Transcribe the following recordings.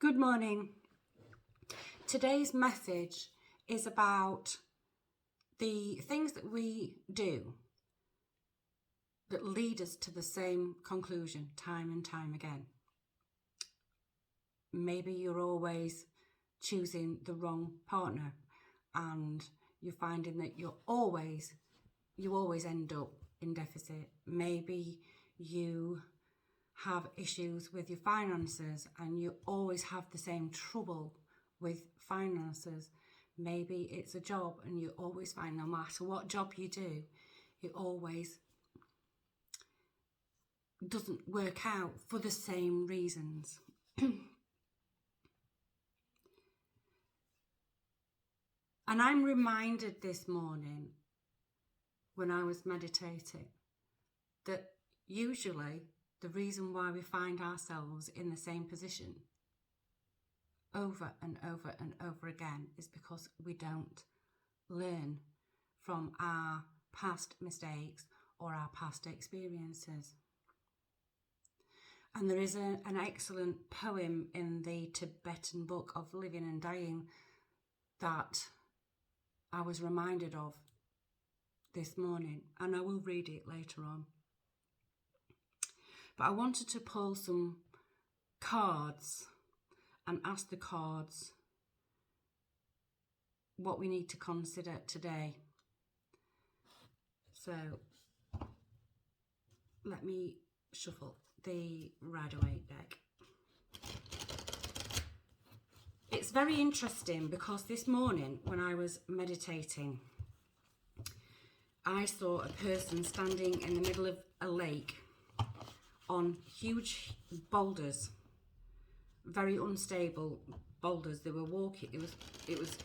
Good morning. Today's message is about the things that we do that lead us to the same conclusion time and time again. Maybe you're always choosing the wrong partner and you're finding that you always end up in deficit. Maybe you have issues with your finances and you always have the same trouble with finances. Maybe it's a job and you always find no matter what job you do, it always doesn't work out for the same reasons. And I'm reminded this morning when I was meditating that usually the reason why we find ourselves in the same position over and over and over again is because we don't learn from our past mistakes or our past experiences. And there is an excellent poem in the Tibetan book of Living and Dying that I was reminded of this morning, and I will read it later on. But I wanted to pull some cards and ask the cards what we need to consider today. So let me shuffle the Rider-Waite deck. It's very interesting because this morning when I was meditating, I saw a person standing in the middle of a lake on huge boulders, very unstable boulders. They were walking, it was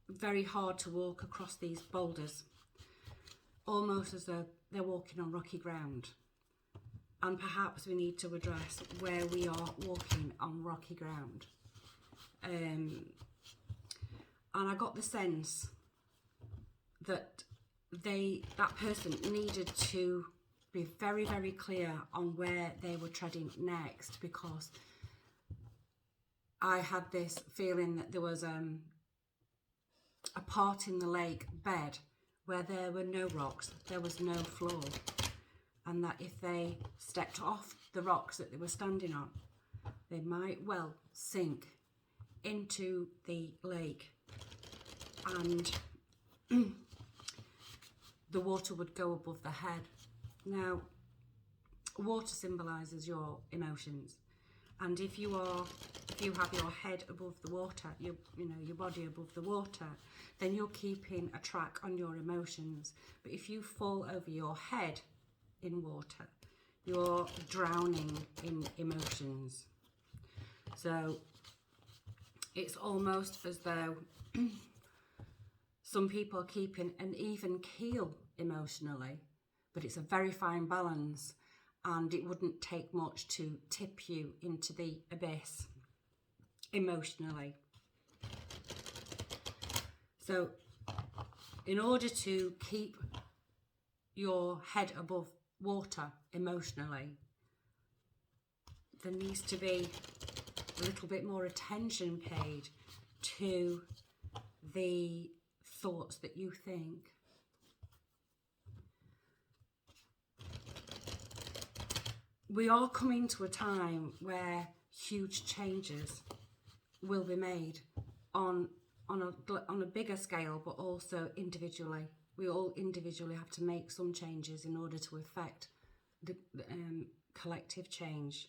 very hard to walk across these boulders, almost as though they're walking on rocky ground. And perhaps we need to address where we are walking on rocky ground. And I got the sense that that person needed to be very, very clear on where they were treading next, because I had this feeling that there was a part in the lake bed where there were no rocks, there was no floor, and that if they stepped off the rocks that they were standing on, they might well sink into the lake and the water would go above the head. Now, water symbolises your emotions, and if you have your head above the water, your body above the water, then you're keeping a track on your emotions. But if you fall over your head in water, you're drowning in emotions. So it's almost as though some people are keeping an even keel emotionally, but it's a very fine balance, and it wouldn't take much to tip you into the abyss emotionally. So in order to keep your head above water emotionally, there needs to be a little bit more attention paid to the thoughts that you think. We are coming to a time where huge changes will be made on a bigger scale, but also individually. We all individually have to make some changes in order to affect the collective change.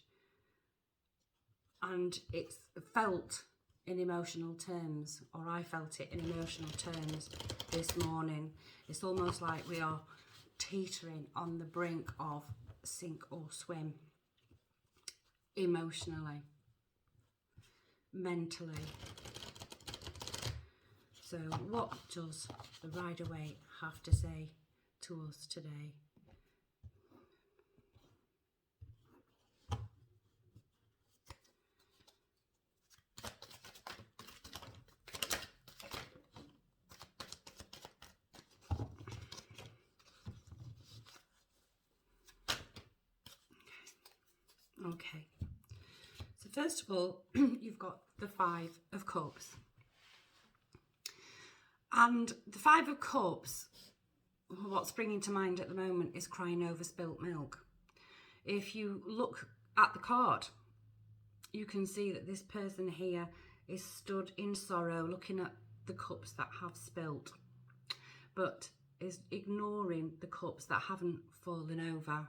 And it's felt in emotional terms, or I felt it in emotional terms this morning. It's almost like we are teetering on the brink of sink or swim, emotionally, mentally. So what does the Rider-Waite have to say to us today? Okay, so First of all, you've got the Five of Cups. And the Five of Cups, what's springing to mind at the moment is crying over spilt milk. If you look at the card, you can see that this person here is stood in sorrow, looking at the cups that have spilt, but is ignoring the cups that haven't fallen over.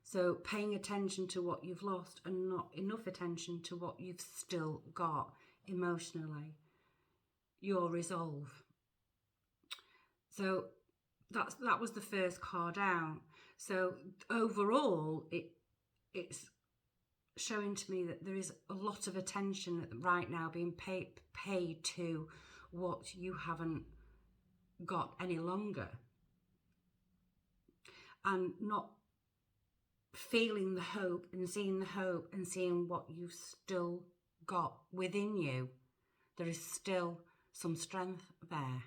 So paying attention to what you've lost and not enough attention to what you've still got emotionally, your resolve. So that was the first card out. So overall, it's showing to me that there is a lot of attention right now being paid to what you haven't got any longer, and not feeling the hope and seeing what you've still got within you. There is still some strength there,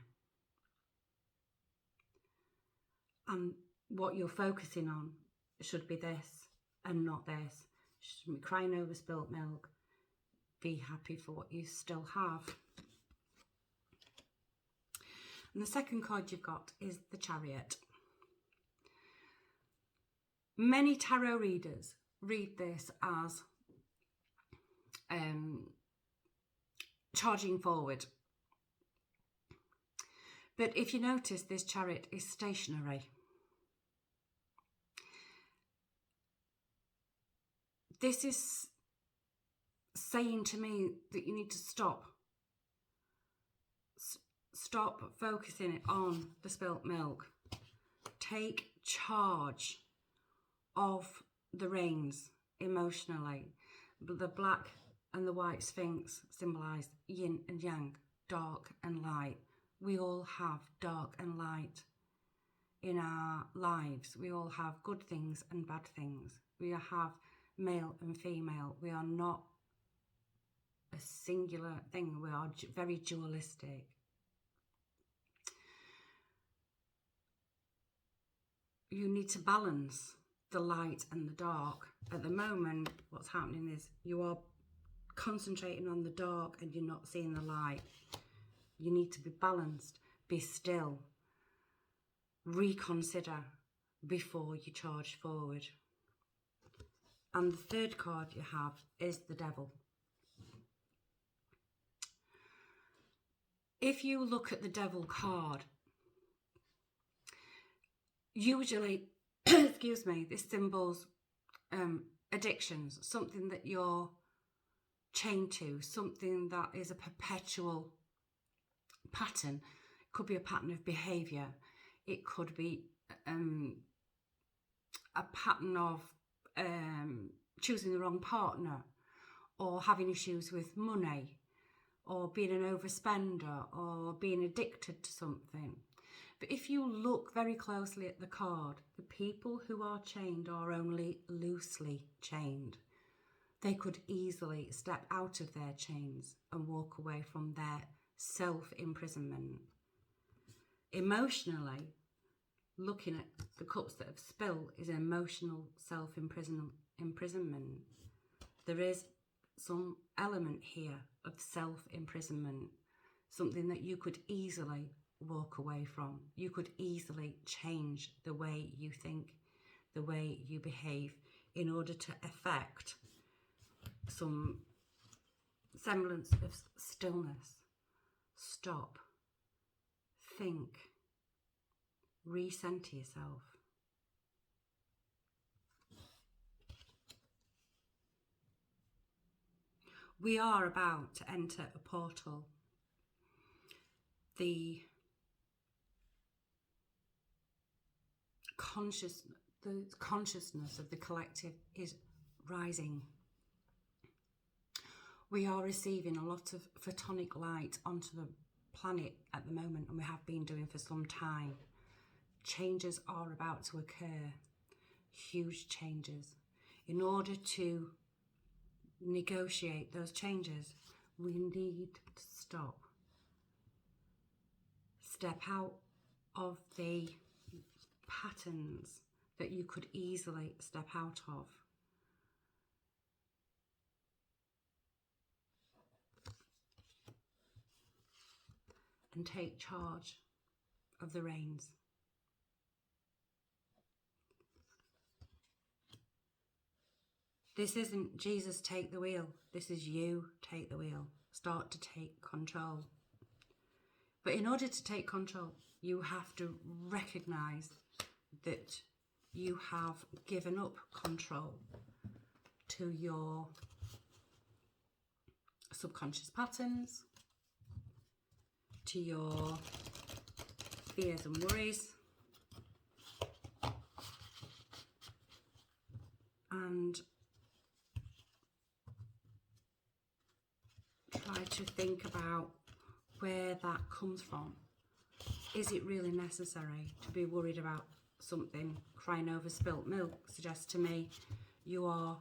and what you're focusing on should be this and not this. Shouldn't be crying over spilt milk. Be happy for what you still have. And the second card you've got is the Chariot. Many tarot readers read this as charging forward. But if you notice, this Chariot is stationary. This is saying to me that you need to stop. Stop focusing on the spilt milk. Take charge of the reins emotionally. The black and the white sphinx symbolise yin and yang, dark and light. We all have dark and light in our lives. We all have good things and bad things. We have male and female. We are not a singular thing. We are very dualistic. You need to balance the light and the dark. At the moment, what's happening is you are concentrating on the dark and you're not seeing the light. You need to be balanced, be still, reconsider before you charge forward. And the third card you have is the Devil. If you look at the Devil card, usually, excuse me, this symbols addictions, something that you're chained to, something that is a perpetual pattern. It could be a pattern of behaviour. It could be a pattern of choosing the wrong partner, or having issues with money, or being an overspender, or being addicted to something. But if you look very closely at the card, the people who are chained are only loosely chained. They could easily step out of their chains and walk away from their self-imprisonment. Emotionally, looking at the cups that have spilled is an emotional self-imprisonment. There is some element here of self-imprisonment, something that you could easily walk away from. You could easily change the way you think, the way you behave, in order to effect some semblance of stillness. Stop, think, recenter yourself. We are about to enter a portal. The consciousness of the collective is rising. We are receiving a lot of photonic light onto the planet at the moment, and we have been doing for some time. Changes are about to occur, huge changes. In order to negotiate those changes, we need to stop. Step out of the patterns that you could easily step out of. and take charge of the reins. This isn't Jesus take the wheel. This is you take the wheel. Start to take control. But in order to take control, you have to recognize that you have given up control to your subconscious patterns, to your fears and worries, and try to think about where that comes from. Is it really necessary to be worried about something? Crying over spilt milk suggests to me you are,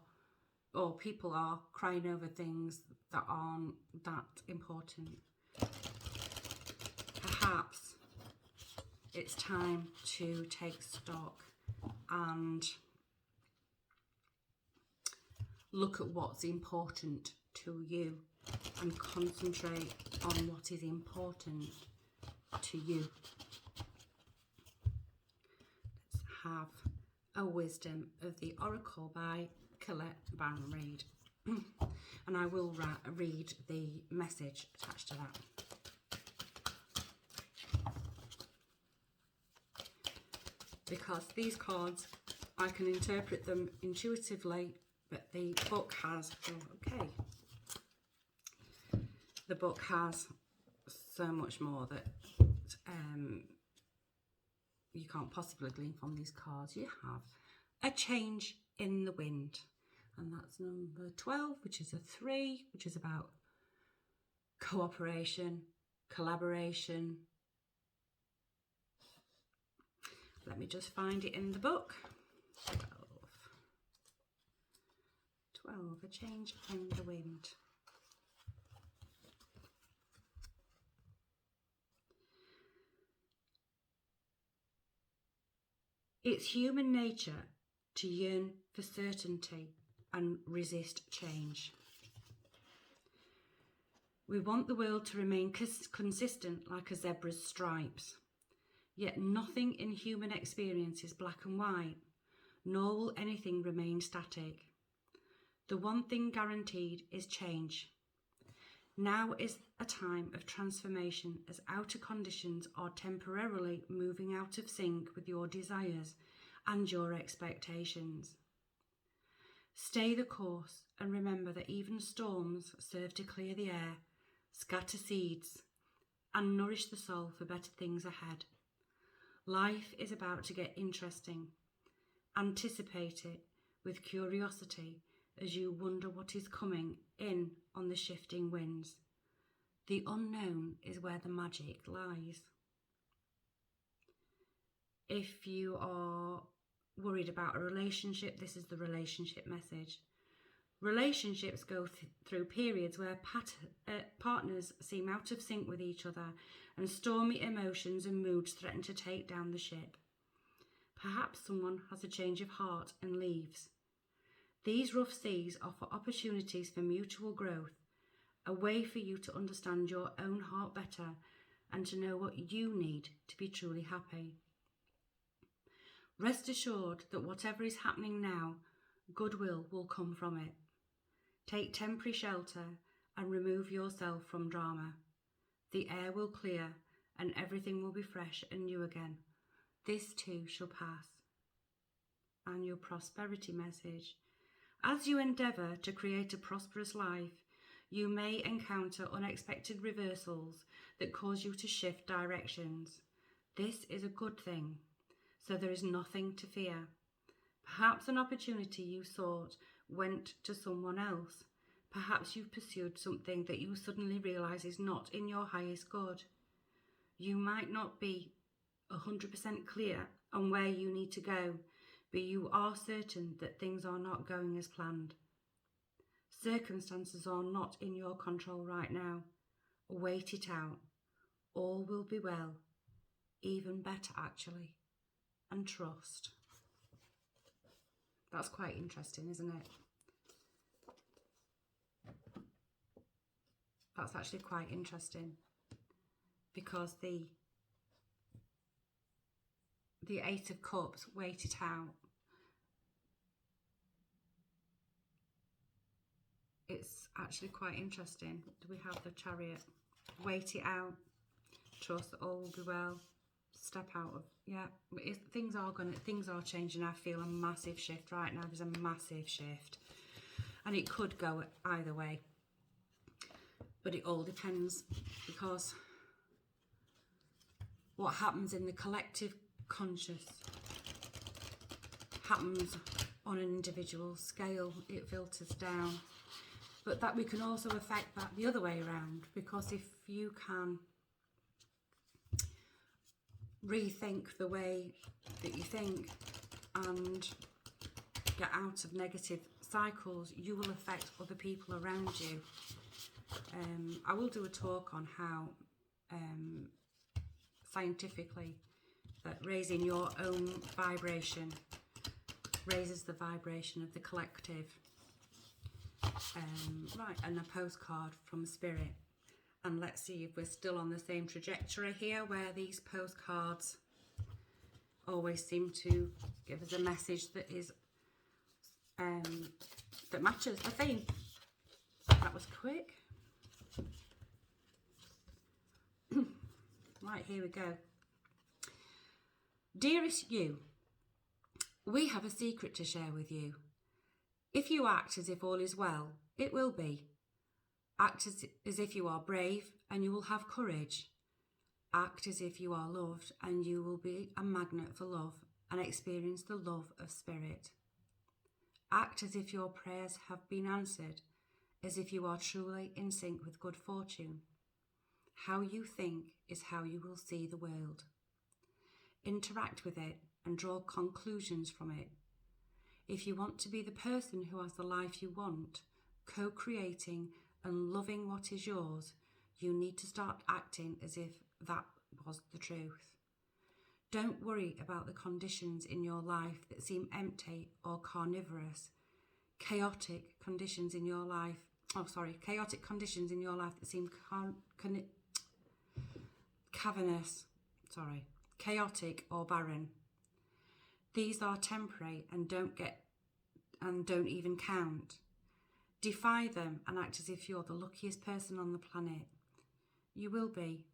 or people are, crying over things that aren't that important. Perhaps it's time to take stock and look at what's important to you and concentrate on what is important to you. Let's have a wisdom of the Oracle by Colette Reed. And I will read the message attached to that. Because these cards, I can interpret them intuitively, but the book has, the book has so much more that you can't possibly glean from these cards. You have a change in the wind, and that's number 12, which is a 3, which is about cooperation, collaboration. Let me just find it in the book. 12, a change in the wind. It's human nature to yearn for certainty and resist change. We want the world to remain consistent like a zebra's stripes. Yet nothing in human experience is black and white, nor will anything remain static. The one thing guaranteed is change. Now is a time of transformation as outer conditions are temporarily moving out of sync with your desires and your expectations. Stay the course and remember that even storms serve to clear the air, scatter seeds, and nourish the soul for better things ahead. Life is about to get interesting. Anticipate it with curiosity as you wonder what is coming in on the shifting winds. The unknown is where the magic lies. If you are worried about a relationship, this is the relationship message. Relationships go through periods where partners seem out of sync with each other, and stormy emotions and moods threaten to take down the ship. Perhaps someone has a change of heart and leaves. These rough seas offer opportunities for mutual growth, a way for you to understand your own heart better and to know what you need to be truly happy. Rest assured that whatever is happening now, goodwill will come from it. Take temporary shelter and remove yourself from drama. The air will clear and everything will be fresh and new again. This too shall pass. And your prosperity message. As you endeavour to create a prosperous life, you may encounter unexpected reversals that cause you to shift directions. This is a good thing, so there is nothing to fear. Perhaps an opportunity you sought went to someone else. Perhaps you've pursued something that you suddenly realise is not in your highest good. You might not be 100% clear on where you need to go, but you are certain that things are not going as planned. Circumstances are not in your control right now. Wait it out. All will be well. Even better, actually. And trust. That's quite interesting, isn't it? That's actually quite interesting. because the Eight of Cups, wait it out. It's actually quite interesting. Do we have the Chariot? Wait it out. Trust that all will be well. Step out of, yeah. Things are changing. I feel a massive shift right now. There's a massive shift, and it could go either way. But it all depends, because what happens in the collective conscious happens on an individual scale. It filters down. But that we can also affect that the other way around, because if you can rethink the way that you think and get out of negative cycles, you will affect other people around you. I will do a talk on how scientifically that raising your own vibration raises the vibration of the collective. Right, and a postcard from Spirit, and let's see if we're still on the same trajectory here, where these postcards always seem to give us a message that is that matches the theme. That was quick. Right, here we go. Dearest you, we have a secret to share with you. If you act as if all is well, it will be. Act as if you are brave, and you will have courage. Act as if you are loved, and you will be a magnet for love and experience the love of Spirit. Act as if your prayers have been answered, as if you are truly in sync with good fortune. How you think is how you will see the world. Interact with it and draw conclusions from it. If you want to be the person who has the life you want, co-creating and loving what is yours, you need to start acting as if that was the truth. Don't worry about the conditions in your life that seem empty or carnivorous. Chaotic conditions in your life that seem cavernous, chaotic or barren. These are temporary and don't even count. Defy them and act as if you're the luckiest person on the planet. You will be,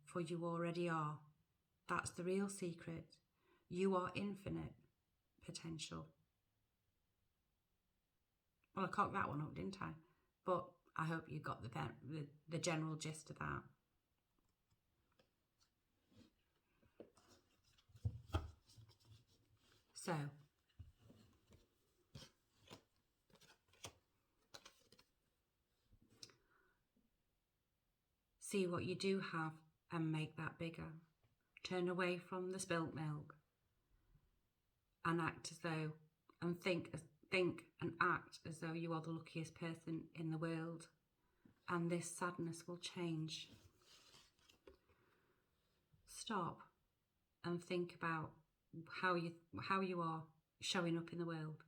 for you already are. That's the real secret. You are infinite potential. Well, I cocked that one up, didn't I? But I hope you got the general gist of that. So, see what you do have and make that bigger. Turn away from the spilt milk and act as though, and think and act as though you are the luckiest person in the world, and this sadness will change. Stop and think about how you are showing up in the world,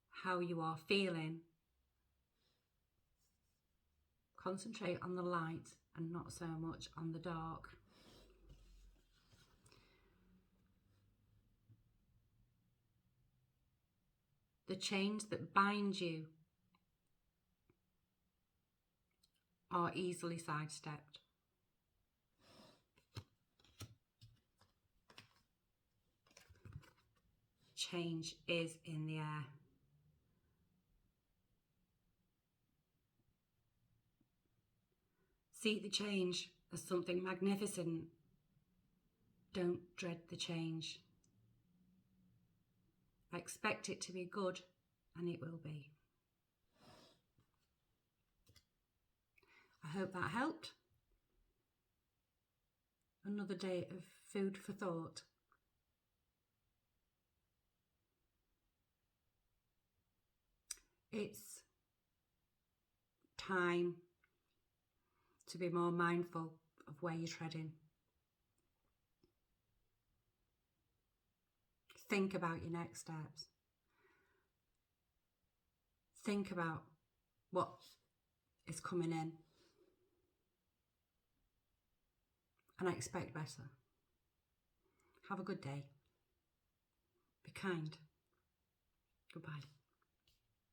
how you are feeling. Concentrate on the light and not so much on the dark. The chains that bind you are easily sidestepped. Change is in the air. See the change as something magnificent. Don't dread the change. Expect it to be good, and it will be. I hope that helped. Another day of food for thought. It's time to be more mindful of where you're treading. Think about your next steps. Think about what is coming in. and I expect better. Have a good day. Be kind. Goodbye.